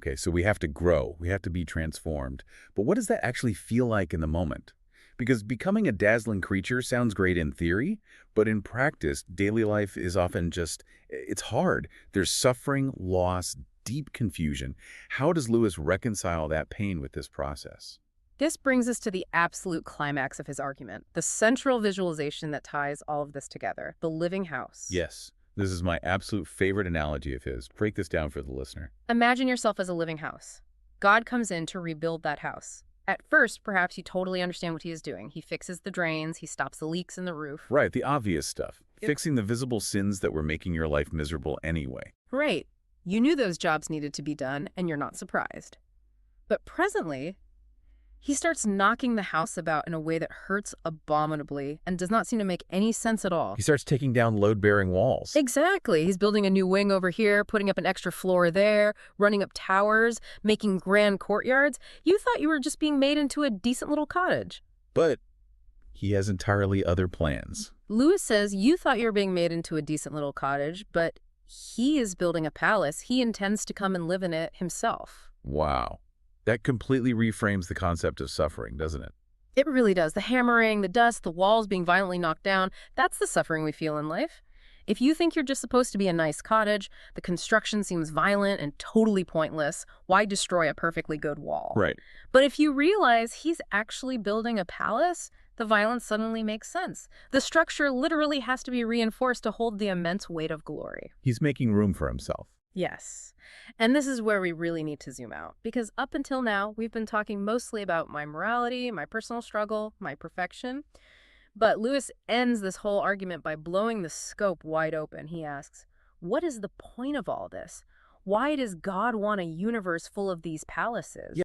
Okay, so we have to grow. We have to be transformed. But what does that actually feel like in the moment? Because becoming a dazzling creature sounds great in theory, but in practice, daily life is often it's hard. There's suffering, loss, deep confusion. How does Lewis reconcile that pain with this process? This brings us to the absolute climax of his argument, the central visualization that ties all of this together, the living house. Yes, this is my absolute favorite analogy of his. Break this down for the listener. Imagine yourself as a living house. God comes in to rebuild that house. At first, perhaps you totally understand what he is doing. He fixes the drains, he stops the leaks in the roof. Right, the obvious stuff. Yep. Fixing the visible sins that were making your life miserable anyway. Right. You knew those jobs needed to be done, and you're not surprised. But presently, he starts knocking the house about in a way that hurts abominably and does not seem to make any sense at all. He starts taking down load-bearing walls. Exactly. He's building a new wing over here, putting up an extra floor there, running up towers, making grand courtyards. You thought you were just being made into a decent little cottage. But he has entirely other plans. Lewis says you thought you were being made into a decent little cottage, but he is building a palace. He intends to come and live in it himself. Wow. That completely reframes the concept of suffering, doesn't it? It really does. The hammering, the dust, the walls being violently knocked down, that's the suffering we feel in life. If you think you're just supposed to be a nice cottage, the construction seems violent and totally pointless. Why destroy a perfectly good wall? Right. But if you realize he's actually building a palace, the violence suddenly makes sense. The structure literally has to be reinforced to hold the immense weight of glory. He's making room for himself. Yes. And this is where we really need to zoom out, because up until now, we've been talking mostly about my morality, my personal struggle, my perfection. But Lewis ends this whole argument by blowing the scope wide open. He asks, what is the point of all this? Why does God want a universe full of these palaces?